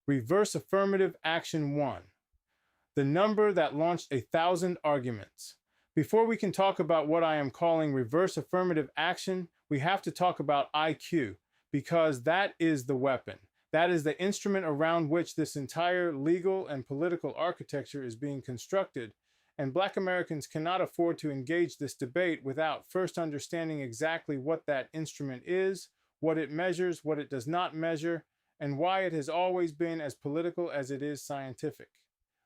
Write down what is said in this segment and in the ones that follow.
Reverse affirmative action 1. The number that launched 1,000 arguments. Before we can talk about what I am calling reverse affirmative action, we have to talk about IQ, because that is the weapon. That is the instrument around which this entire legal and political architecture is being constructed, and Black Americans cannot afford to engage this debate without first understanding exactly what that instrument is, what it measures, what it does not measure, and why it has always been as political as it is scientific.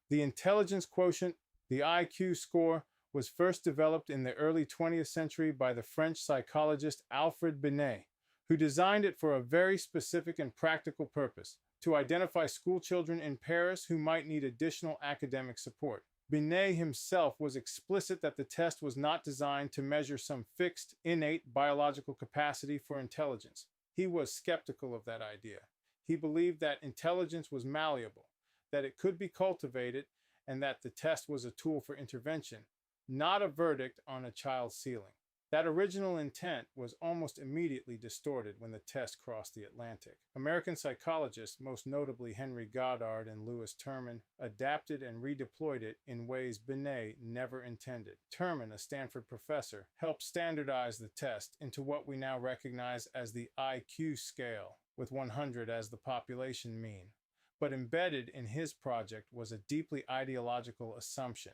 The intelligence quotient, the IQ score, was first developed in the early 20th century by the French psychologist Alfred Binet, who designed it for a very specific and practical purpose: to identify school children in Paris who might need additional academic support. Binet himself was explicit that the test was not designed to measure some fixed, innate biological capacity for intelligence. He was skeptical of that idea. He believed that intelligence was malleable, that it could be cultivated, and that the test was a tool for intervention, not a verdict on a child's ceiling. That original intent was almost immediately distorted when the test crossed the Atlantic. American psychologists, most notably Henry Goddard and Lewis Terman, adapted and redeployed it in ways Binet never intended. Terman, a Stanford professor, helped standardize the test into what we now recognize as the IQ scale, with 100 as the population mean. But embedded in his project was a deeply ideological assumption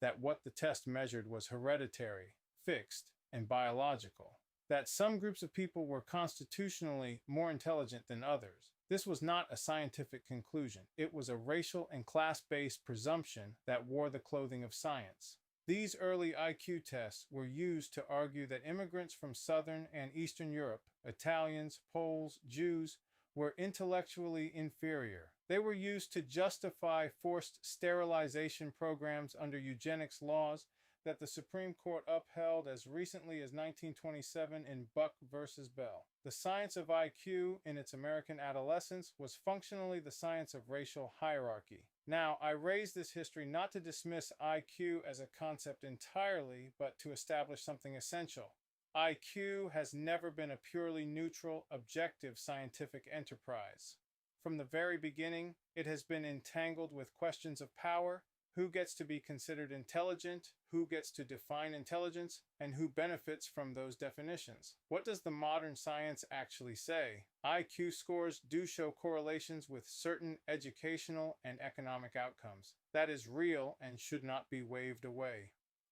that what the test measured was hereditary, fixed, and biological, that some groups of people were constitutionally more intelligent than others. This was not a scientific conclusion. It was a racial and class-based presumption that wore the clothing of science. These early IQ tests were used to argue that immigrants from Southern and Eastern Europe, Italians, Poles, Jews, were intellectually inferior. They were used to justify forced sterilization programs under eugenics laws that the Supreme Court upheld as recently as 1927 in Buck versus Bell. The science of IQ in its American adolescence was functionally the science of racial hierarchy. Now, I raise this history not to dismiss IQ as a concept entirely, but to establish something essential. IQ has never been a purely neutral, objective scientific enterprise. From the very beginning, it has been entangled with questions of power: who gets to be considered intelligent, who gets to define intelligence, and who benefits from those definitions. What does the modern science actually say? IQ scores do show correlations with certain educational and economic outcomes. That is real and should not be waved away.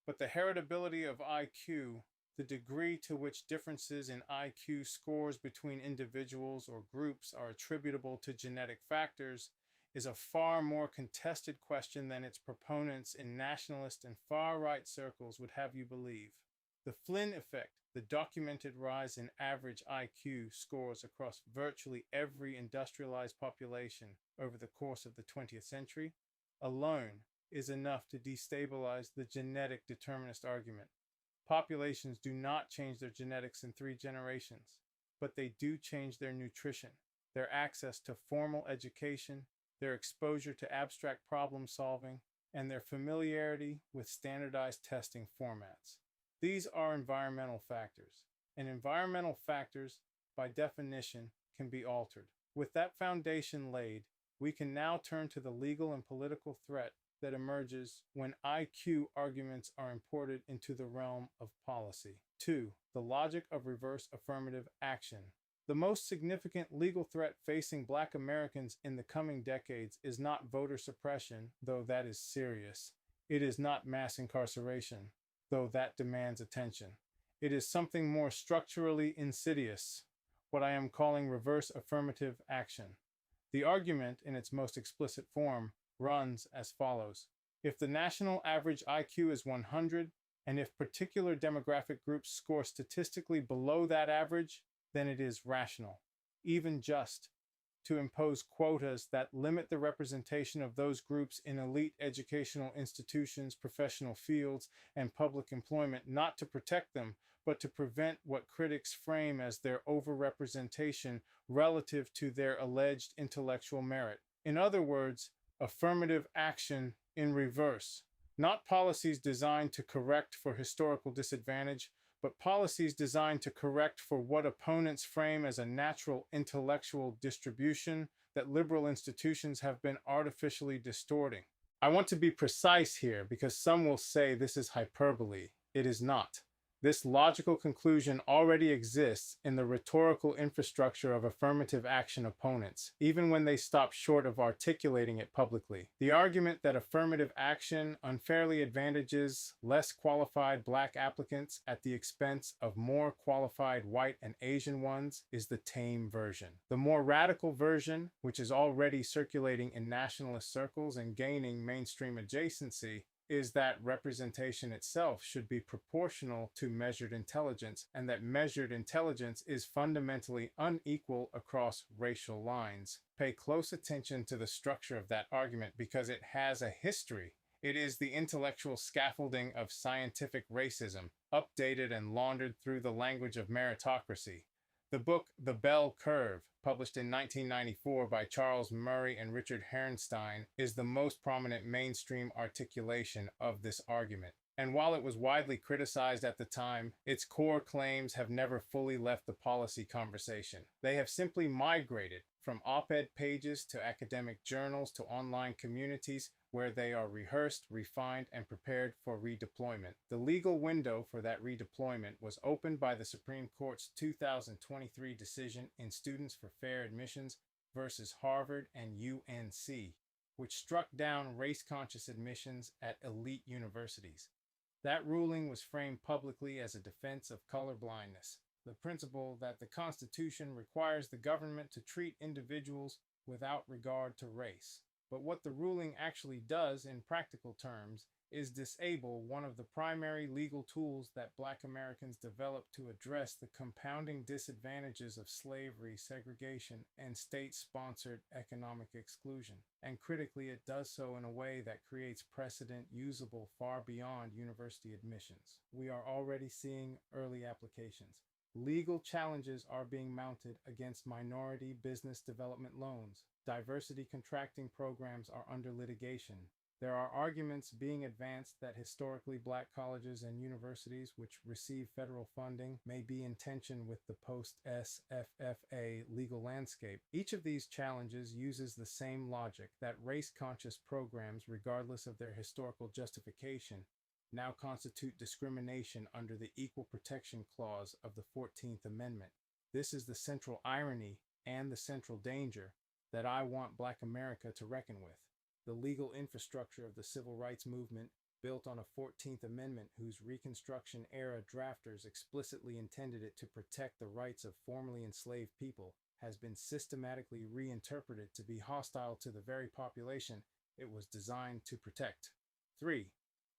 But the heritability of IQ, the degree to which differences in IQ scores between individuals or groups are attributable to genetic factors, is a far more contested question than its proponents in nationalist and far-right circles would have you believe. The Flynn effect, the documented rise in average IQ scores across virtually every industrialized population over the course of the 20th century, alone is enough to destabilize the genetic determinist argument. Populations do not change their genetics in 3 generations, but they do change their nutrition, their access to formal education, their exposure to abstract problem solving, and their familiarity with standardized testing formats. These are environmental factors, and environmental factors, by definition, can be altered. With that foundation laid, we can now turn to the legal and political threat that emerges when IQ arguments are imported into the realm of policy. 2. The logic of reverse affirmative action. The most significant legal threat facing Black Americans in the coming decades is not voter suppression, though that is serious. It is not mass incarceration, though that demands attention. It is something more structurally insidious, what I am calling reverse affirmative action. The argument, in its most explicit form, runs as follows. If the national average IQ is 100, and if particular demographic groups score statistically below that average, then it is rational, even just, to impose quotas that limit the representation of those groups in elite educational institutions, professional fields, and public employment, not to protect them, but to prevent what critics frame as their overrepresentation relative to their alleged intellectual merit. In other words, affirmative action in reverse. Not policies designed to correct for historical disadvantage, but policies designed to correct for what opponents frame as a natural intellectual distribution that liberal institutions have been artificially distorting. I want to be precise here because some will say this is hyperbole. It is not. This logical conclusion already exists in the rhetorical infrastructure of affirmative action opponents, even when they stop short of articulating it publicly. The argument that affirmative action unfairly advantages less qualified Black applicants at the expense of more qualified white and Asian ones is the tame version. The more radical version, which is already circulating in nationalist circles and gaining mainstream adjacency, is that representation itself should be proportional to measured intelligence, and that measured intelligence is fundamentally unequal across racial lines. Pay close attention to the structure of that argument because it has a history. It is the intellectual scaffolding of scientific racism, updated and laundered through the language of meritocracy. The book The Bell Curve, published in 1994 by Charles Murray and Richard Herrnstein, is the most prominent mainstream articulation of this argument. And while it was widely criticized at the time, its core claims have never fully left the policy conversation. They have simply migrated from op-ed pages to academic journals to online communities where they are rehearsed, refined, and prepared for redeployment. The legal window for that redeployment was opened by the Supreme Court's 2023 decision in Students for Fair Admissions versus Harvard and UNC, which struck down race-conscious admissions at elite universities. That ruling was framed publicly as a defense of colorblindness, the principle that the Constitution requires the government to treat individuals without regard to race. But what the ruling actually does in practical terms is disable one of the primary legal tools that Black Americans developed to address the compounding disadvantages of slavery, segregation, and state-sponsored economic exclusion. And critically, it does so in a way that creates precedent usable far beyond university admissions. We are already seeing early applications. Legal challenges are being mounted against minority business development loans. Diversity contracting programs are under litigation. There are arguments being advanced that historically Black colleges and universities which receive federal funding may be in tension with the post-SFFA legal landscape. Each of these challenges uses the same logic that race-conscious programs, regardless of their historical justification, now constitute discrimination under the Equal Protection Clause of the 14th Amendment. This is the central irony and the central danger that I want Black America to reckon with. The legal infrastructure of the civil rights movement, built on a 14th Amendment whose Reconstruction-era drafters explicitly intended it to protect the rights of formerly enslaved people, has been systematically reinterpreted to be hostile to the very population it was designed to protect. 3.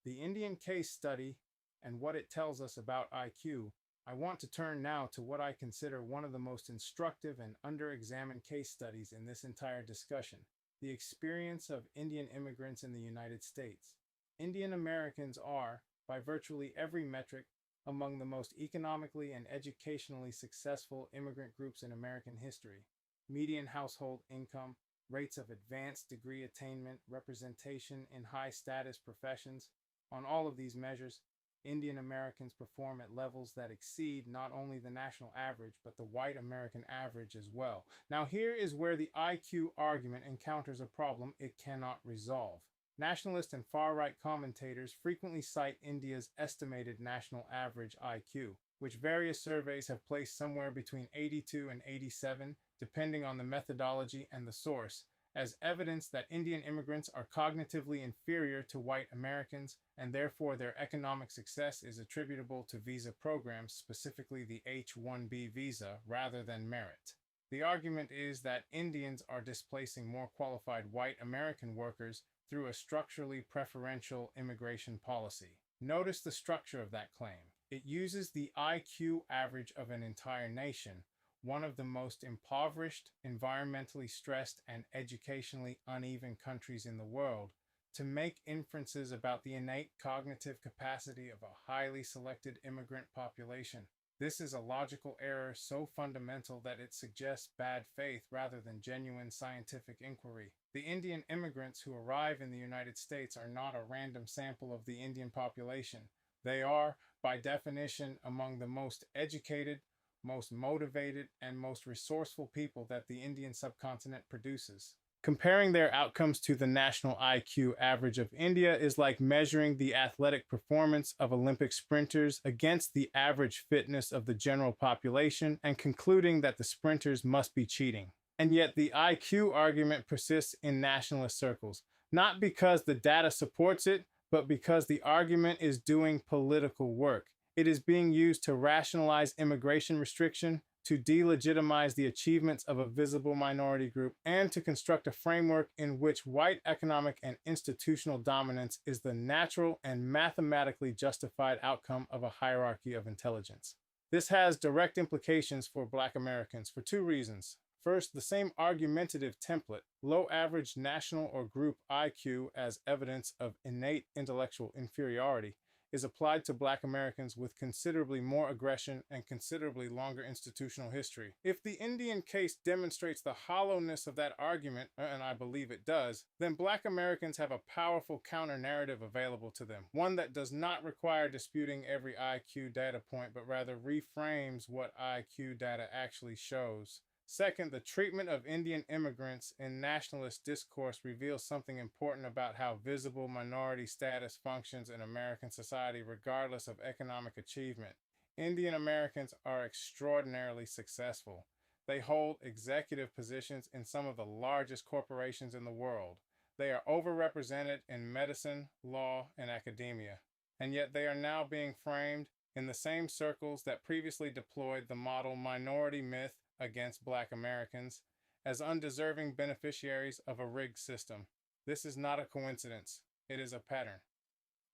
The Indian case study and what it tells us about IQ. I want to turn now to what I consider one of the most instructive and under-examined case studies in this entire discussion, the experience of Indian immigrants in the United States. Indian Americans are, by virtually every metric, among the most economically and educationally successful immigrant groups in American history. Median household income, rates of advanced degree attainment, representation in high-status professions. On all of these measures, Indian Americans perform at levels that exceed not only the national average, but the white American average as well. Now, here is where the IQ argument encounters a problem it cannot resolve. Nationalist and far-right commentators frequently cite India's estimated national average IQ, which various surveys have placed somewhere between 82 and 87, depending on the methodology and the source, as evidence that Indian immigrants are cognitively inferior to white Americans, and therefore their economic success is attributable to visa programs, specifically the H-1B visa, rather than merit. The argument is that Indians are displacing more qualified white American workers through a structurally preferential immigration policy. Notice the structure of that claim. It uses the IQ average of an entire nation, one of the most impoverished, environmentally stressed, and educationally uneven countries in the world, to make inferences about the innate cognitive capacity of a highly selected immigrant population. This is a logical error so fundamental that it suggests bad faith rather than genuine scientific inquiry. The Indian immigrants who arrive in the United States are not a random sample of the Indian population. They are, by definition, among the most educated, most motivated, and most resourceful people that the Indian subcontinent produces. Comparing their outcomes to the national IQ average of India is like measuring the athletic performance of Olympic sprinters against the average fitness of the general population and concluding that the sprinters must be cheating. And yet the IQ argument persists in nationalist circles, not because the data supports it, but because the argument is doing political work. It is being used to rationalize immigration restriction, to delegitimize the achievements of a visible minority group, and to construct a framework in which white economic and institutional dominance is the natural and mathematically justified outcome of a hierarchy of intelligence. This has direct implications for Black Americans for two reasons. First, the same argumentative template, low average national or group IQ as evidence of innate intellectual inferiority, is applied to Black Americans with considerably more aggression and considerably longer institutional history. If the Indian case demonstrates the hollowness of that argument, and I believe it does, then Black Americans have a powerful counter-narrative available to them, one that does not require disputing every IQ data point, but rather reframes what IQ data actually shows. Second, the treatment of Indian immigrants in nationalist discourse reveals something important about how visible minority status functions in American society regardless of economic achievement. Indian Americans are extraordinarily successful. They hold executive positions in some of the largest corporations in the world. They are overrepresented in medicine, law, and academia. And yet they are now being framed in the same circles that previously deployed the model minority myth against Black Americans as undeserving beneficiaries of a rigged system. This is not a coincidence. It is a pattern.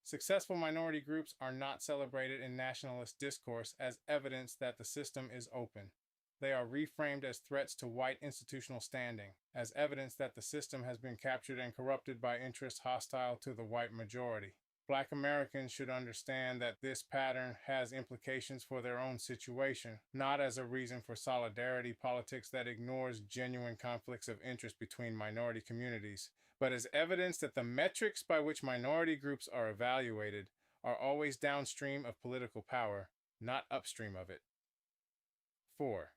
Successful minority groups are not celebrated in nationalist discourse as evidence that the system is open. They are reframed as threats to white institutional standing, as evidence that the system has been captured and corrupted by interests hostile to the white majority. Black Americans should understand that this pattern has implications for their own situation, not as a reason for solidarity politics that ignores genuine conflicts of interest between minority communities, but as evidence that the metrics by which minority groups are evaluated are always downstream of political power, not upstream of it. 4.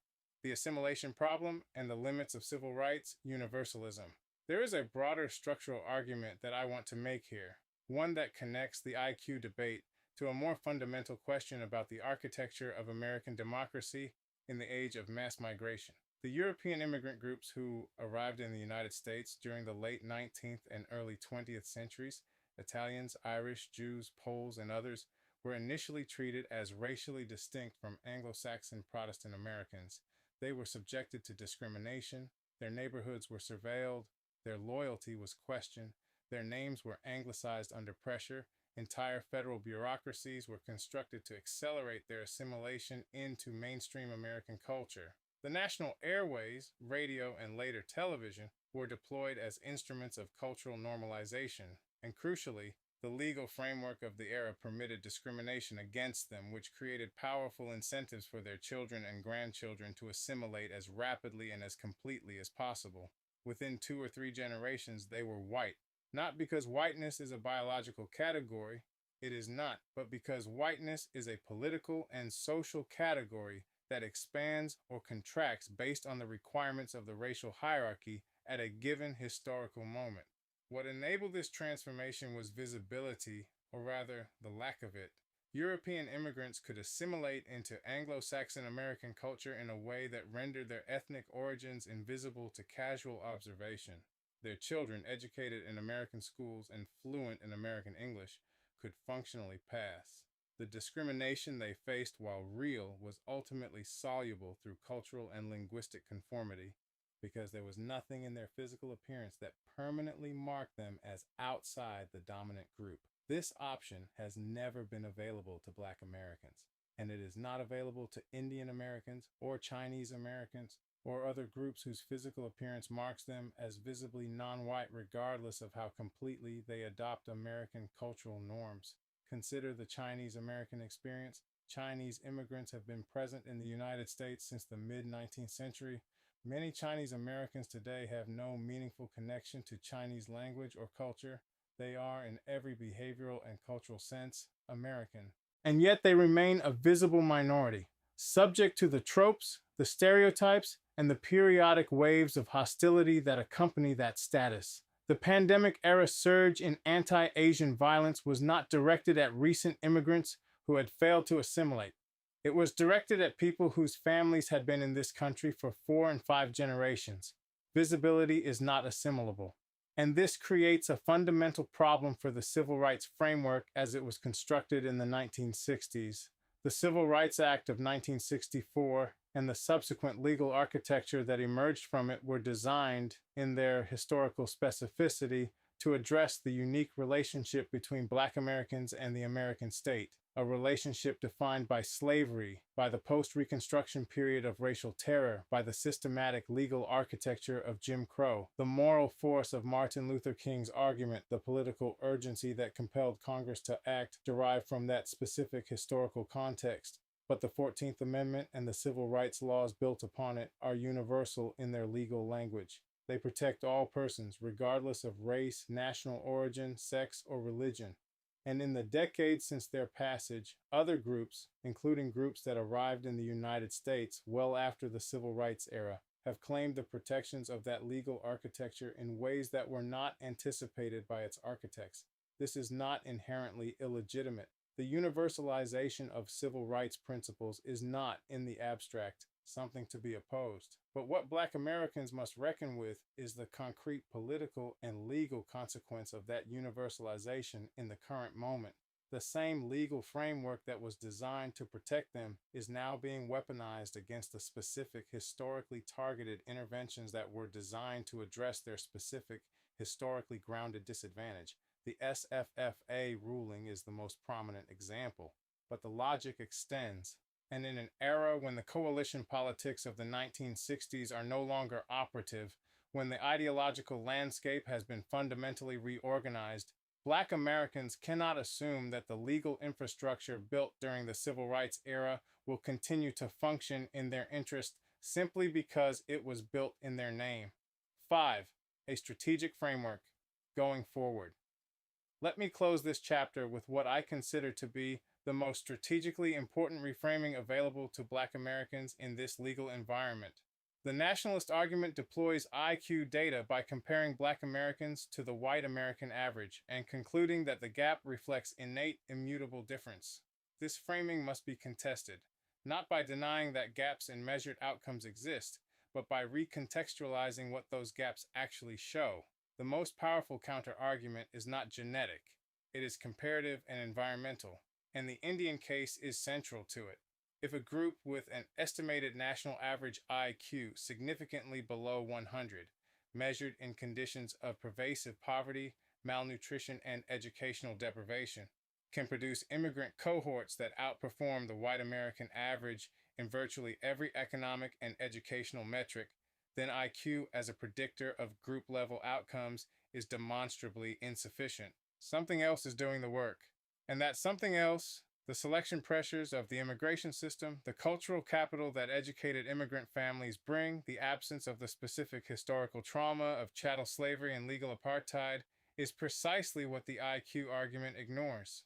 The assimilation problem and the limits of civil rights universalism. There is a broader structural argument that I want to make here, one that connects the IQ debate to a more fundamental question about the architecture of American democracy in the age of mass migration. The European immigrant groups who arrived in the United States during the late 19th and early 20th centuries, Italians, Irish, Jews, Poles, and others, were initially treated as racially distinct from Anglo-Saxon Protestant Americans. They were subjected to discrimination, their neighborhoods were surveilled, their loyalty was questioned, their names were anglicized under pressure. Entire federal bureaucracies were constructed to accelerate their assimilation into mainstream American culture. The national airways, radio, and later television were deployed as instruments of cultural normalization, and crucially, the legal framework of the era permitted discrimination against them, which created powerful incentives for their children and grandchildren to assimilate as rapidly and as completely as possible. Within 2 or 3 generations, they were white. Not because whiteness is a biological category, it is not, but because whiteness is a political and social category that expands or contracts based on the requirements of the racial hierarchy at a given historical moment. What enabled this transformation was visibility, or rather, the lack of it. European immigrants could assimilate into Anglo-Saxon American culture in a way that rendered their ethnic origins invisible to casual observation. Their children, educated in American schools and fluent in American English, could functionally pass. The discrimination they faced, while real, was ultimately soluble through cultural and linguistic conformity, because there was nothing in their physical appearance that permanently marked them as outside the dominant group. This option has never been available to Black Americans, and it is not available to Indian Americans or Chinese Americans or other groups whose physical appearance marks them as visibly non-white regardless of how completely they adopt American cultural norms. Consider the Chinese American experience. Chinese immigrants have been present in the United States since the mid-19th century. Many Chinese Americans today have no meaningful connection to Chinese language or culture. They are, in every behavioral and cultural sense, American. And yet they remain a visible minority. subject to the tropes, the stereotypes, and the periodic waves of hostility that accompany that status. The pandemic-era surge in anti-Asian violence was not directed at recent immigrants who had failed to assimilate. It was directed at people whose families had been in this country for 4 and 5 generations. Visibility is not assimilable. And this creates a fundamental problem for the civil rights framework as it was constructed in the 1960s. The Civil Rights Act of 1964 and the subsequent legal architecture that emerged from it were designed, in their historical specificity, to address the unique relationship between Black Americans and the American state, a relationship defined by slavery, by the post-Reconstruction period of racial terror, by the systematic legal architecture of Jim Crow, the moral force of Martin Luther King's argument, the political urgency that compelled Congress to act derived from that specific historical context. But the 14th Amendment and the civil rights laws built upon it are universal in their legal language. They protect all persons, regardless of race, national origin, sex, or religion. And in the decades since their passage, other groups, including groups that arrived in the United States well after the Civil Rights era, have claimed the protections of that legal architecture in ways that were not anticipated by its architects. This is not inherently illegitimate. The universalization of civil rights principles is not, in the abstract, something to be opposed. But what Black Americans must reckon with is the concrete political and legal consequence of that universalization in the current moment. The same legal framework that was designed to protect them is now being weaponized against the specific historically targeted interventions that were designed to address their specific historically grounded disadvantage. The SFFA ruling is the most prominent example, but the logic extends. And in an era when the coalition politics of the 1960s are no longer operative, when the ideological landscape has been fundamentally reorganized, Black Americans cannot assume that the legal infrastructure built during the civil rights era will continue to function in their interest simply because it was built in their name. 5. A strategic framework going forward. Let me close this chapter with what I consider to be the most strategically important reframing available to Black Americans in this legal environment. The nationalist argument deploys IQ data by comparing Black Americans to the white American average and concluding that the gap reflects innate, immutable difference. This framing must be contested, not by denying that gaps in measured outcomes exist, but by recontextualizing what those gaps actually show. The most powerful counter-argument is not genetic, it is comparative and environmental, and the Indian case is central to it. If a group with an estimated national average IQ significantly below 100, measured in conditions of pervasive poverty, malnutrition, and educational deprivation, can produce immigrant cohorts that outperform the white American average in virtually every economic and educational metric, then IQ as a predictor of group-level outcomes is demonstrably insufficient. Something else is doing the work. And that something else, the selection pressures of the immigration system, the cultural capital that educated immigrant families bring, the absence of the specific historical trauma of chattel slavery and legal apartheid, is precisely what the IQ argument ignores.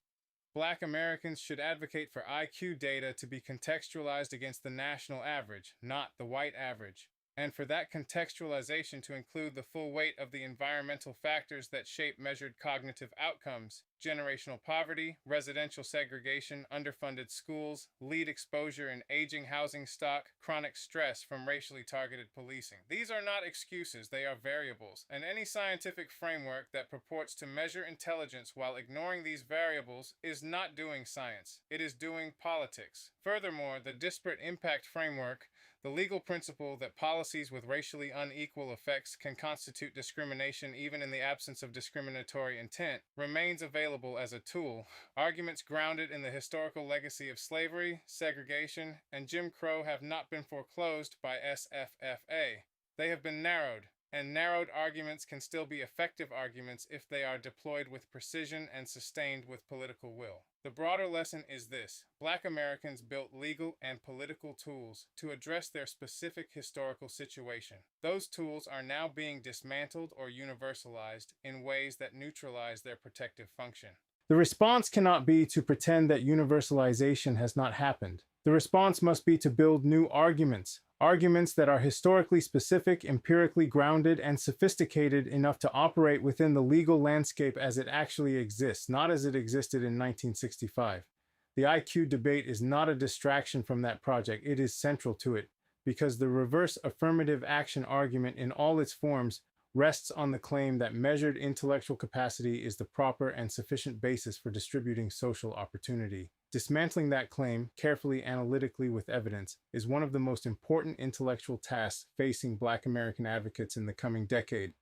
Black Americans should advocate for IQ data to be contextualized against the national average, not the white average, and for that contextualization to include the full weight of the environmental factors that shape measured cognitive outcomes: generational poverty, residential segregation, underfunded schools, lead exposure in aging housing stock, chronic stress from racially targeted policing. These are not excuses, they are variables, and any scientific framework that purports to measure intelligence while ignoring these variables is not doing science, it is doing politics. Furthermore, the disparate impact framework, the legal principle that policies with racially unequal effects can constitute discrimination even in the absence of discriminatory intent, remains available as a tool. Arguments grounded in the historical legacy of slavery, segregation, and Jim Crow have not been foreclosed by SFFA. They have been narrowed, and narrowed arguments can still be effective arguments if they are deployed with precision and sustained with political will. The broader lesson is this: Black Americans built legal and political tools to address their specific historical situation. Those tools are now being dismantled or universalized in ways that neutralize their protective function. The response cannot be to pretend that universalization has not happened. The response must be to build new arguments, arguments that are historically specific, empirically grounded, and sophisticated enough to operate within the legal landscape as it actually exists, not as it existed in 1965. The IQ debate is not a distraction from that project, it is central to it, because the reverse affirmative action argument in all its forms rests on the claim that measured intellectual capacity is the proper and sufficient basis for distributing social opportunity. Dismantling that claim, carefully analytically with evidence, is one of the most important intellectual tasks facing Black American advocates in the coming decade.